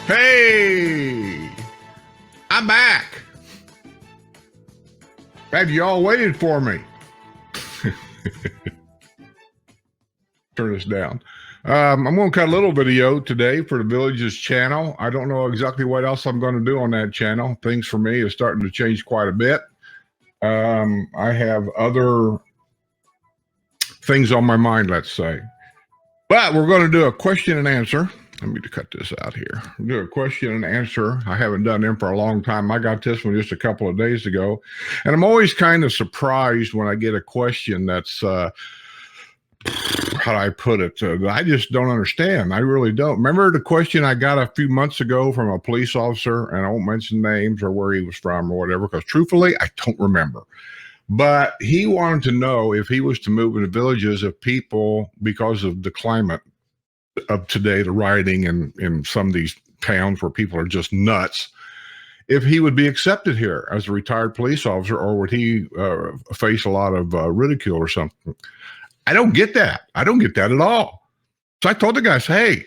Hey, I'm back. Have you all waited for me? Turn this down. I'm going to cut a little video today for the Villages channel. I don't know exactly what else I'm going to do on that channel. Things for me are starting to change quite a bit. I have other things on my mind, let's say. But we're going to do a question and answer. Let me cut this out here. We'll do a question and answer. I haven't done them for a long time. I got this one just a couple of days ago. And I'm always kind of surprised when I get a question that's, how do I put it? I just don't understand. I really don't. Remember the question I got a few months ago from a police officer, and I won't mention names or where he was from or whatever, because truthfully, I don't remember. But he wanted to know if he was to move into Villages, if people, because of the climate of today, the rioting in some of these towns where people are just nuts, if he would be accepted here as a retired police officer, or would he face a lot of ridicule or something? I don't get that. I don't get that at all. So I told the guys, hey,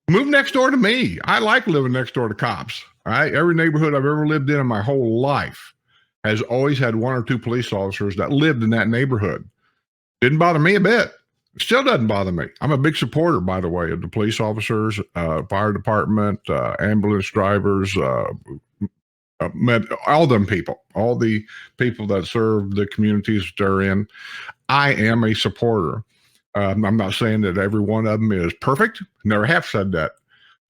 move next door to me. I like living next door to cops. All right. Every neighborhood I've ever lived in my whole life has always had one or two police officers that lived in that neighborhood. Didn't bother me a bit. Still doesn't bother me. I'm a big supporter, by the way, of the police officers, fire department, ambulance drivers, all them people, all the people that serve the communities they're in. I am a supporter. I'm not saying that every one of them is perfect. Never have said that.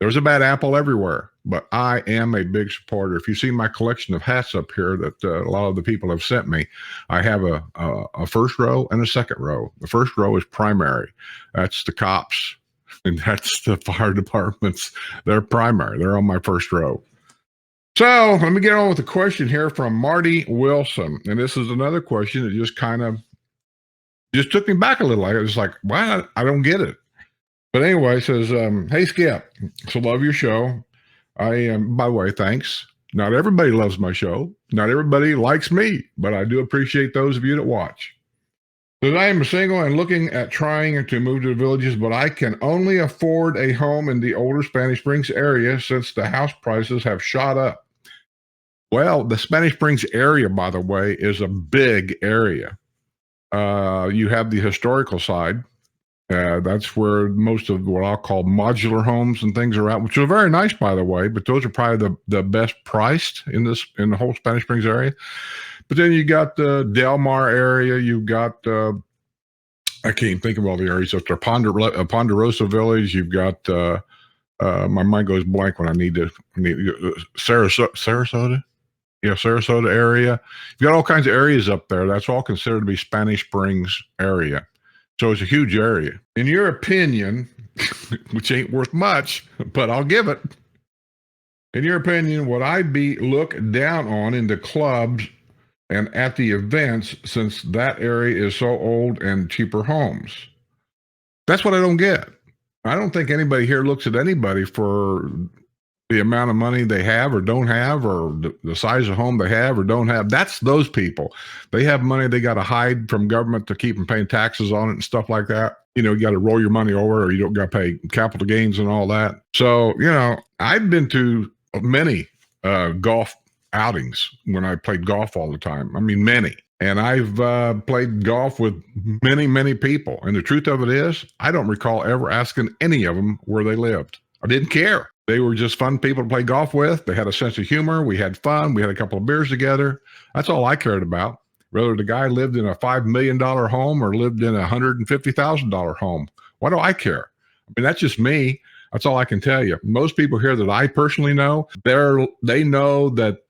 There's a bad apple everywhere, but I am a big supporter. If you see my collection of hats up here that a lot of the people have sent me, I have a first row and a second row. The first row is primary. That's the cops, and that's the fire departments. They're primary. They're on my first row. So let me get on with the question here from Marty Wilson. And this is another question that just took me back a little. I was like, wow, I don't get it. But anyway, it says, hey, Skip, so love your show. I am, by the way, thanks. Not everybody loves my show. Not everybody likes me, but I do appreciate those of you that watch. Says, I am single and looking at trying to move to the Villages, but I can only afford a home in the older Spanish Springs area since the house prices have shot up. Well, the Spanish Springs area, by the way, is a big area. You have the historical side. That's where most of what I'll call modular homes and things are at, which are very nice, by the way, but those are probably the best priced in the whole Spanish Springs area. But then you got the Del Mar area, you've got I can't even think of all the areas up there. Ponderosa Village, you've got my mind goes blank when I need Sarasota. Yeah, Sarasota area. You've got all kinds of areas up there. That's all considered to be Spanish Springs area. So it's a huge area. In your opinion, which ain't worth much, but I'll give it. In your opinion, would I be looked down on in the clubs and at the events since that area is so old and cheaper homes? That's what I don't get. I don't think anybody here looks at anybody for the amount of money they have or don't have, or the size of home they have or don't have. That's those people. They have money they got to hide from government to keep them paying taxes on it and stuff like that. You know, you got to roll your money over, or you don't got to pay capital gains and all that. So, you know, I've been to many golf outings when I played golf all the time. I mean, many. And I've played golf with many, many people. And the truth of it is, I don't recall ever asking any of them where they lived. I didn't care. They were just fun people to play golf with. They had a sense of humor. We had fun. We had a couple of beers together. That's all I cared about. Whether the guy lived in a $5 million home or lived in a $150,000 home. Why do I care? I mean, that's just me. That's all I can tell you. Most people here that I personally know, they know that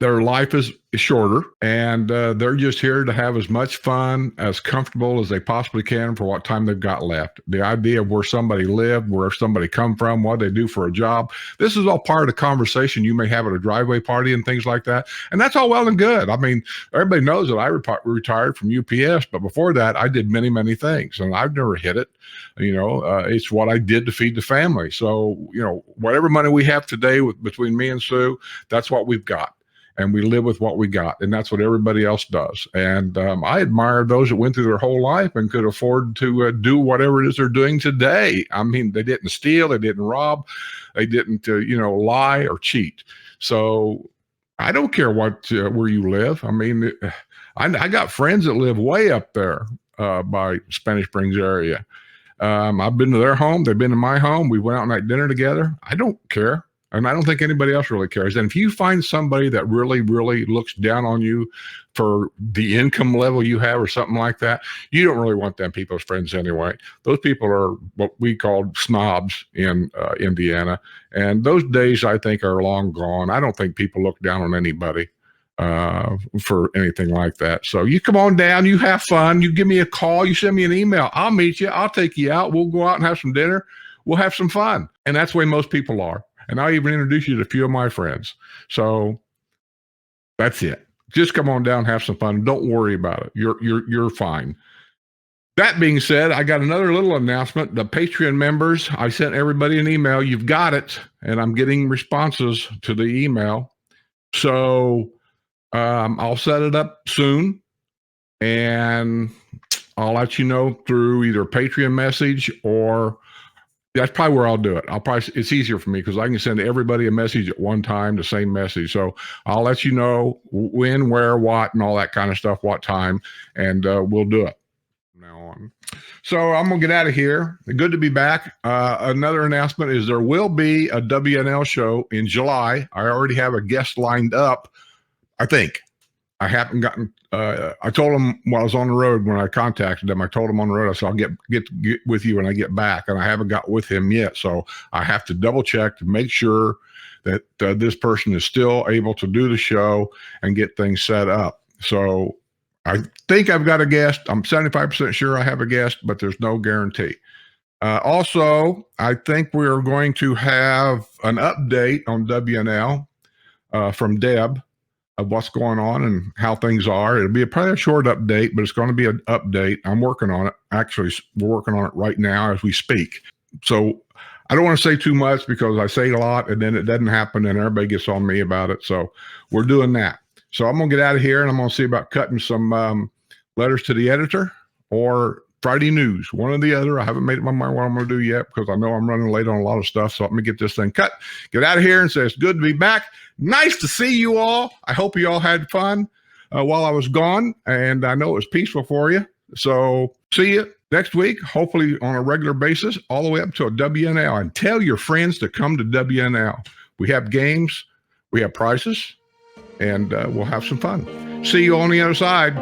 their life is shorter, and they're just here to have as much fun, as comfortable as they possibly can for what time they've got left. The idea of where somebody lived, where somebody come from, what they do for a job, this is all part of the conversation you may have at a driveway party and things like that. And that's all well and good. I mean, everybody knows that I retired from UPS, but before that, I did many, many things, and I've never hit it. It's what I did to feed the family. So, whatever money we have today between me and Sue, that's what we've got. And we live with what we got. And that's what everybody else does. And I admire those that went through their whole life and could afford to do whatever it is they're doing today. I mean, they didn't steal, they didn't rob, they didn't, lie or cheat. So I don't care where you live. I mean, I got friends that live way up there by Spanish Springs area. I've been to their home. They've been to my home. We went out and had dinner together. I don't care. And I don't think anybody else really cares. And if you find somebody that really, really looks down on you for the income level you have or something like that, you don't really want them people as friends anyway. Those people are what we call snobs in Indiana. And those days, I think, are long gone. I don't think people look down on anybody for anything like that. So you come on down, you have fun, you give me a call, you send me an email, I'll meet you, I'll take you out, we'll go out and have some dinner, we'll have some fun. And that's the way most people are. And I'll even introduce you to a few of my friends. So that's it. Just come on down, have some fun. Don't worry about it. You're fine. That being said, I got another little announcement. The Patreon members, I sent everybody an email. You've got it. And I'm getting responses to the email. So I'll set it up soon. And I'll let you know through either Patreon message or that's probably where I'll do it. It's easier for me because I can send everybody a message at one time, the same message. So I'll let you know when, where, what, and all that kind of stuff, what time, and we'll do it from now on. So I'm going to get out of here. Good to be back. Another announcement is there will be a WNL show in July. I already have a guest lined up, I think. I haven't gotten, I told them while I was on the road, when I contacted them, I told them on the road, I said, I'll get with you when I get back. And I haven't got with him yet. So I have to double check to make sure that this person is still able to do the show and get things set up. So I think I've got a guest. I'm 75% sure I have a guest, but there's no guarantee. Also, I think we're going to have an update on WNL from Deb of what's going on and how things are. It'll be probably a short update, but it's going to be an update. I'm working on it. Actually, we're working on it right now as we speak. So I don't want to say too much because I say a lot and then it doesn't happen and everybody gets on me about it. So we're doing that. So I'm going to get out of here and I'm going to see about cutting some letters to the editor or Friday news, one or the other. I haven't made up my mind what I'm going to do yet because I know I'm running late on a lot of stuff. So let me get this thing cut, get out of here and say it's good to be back. Nice to see you all. I hope you all had fun while I was gone, and I know it was peaceful for you. So see you next week, hopefully on a regular basis, all the way up to a WNL. And tell your friends to come to WNL. We have games, we have prizes, and we'll have some fun. See you on the other side.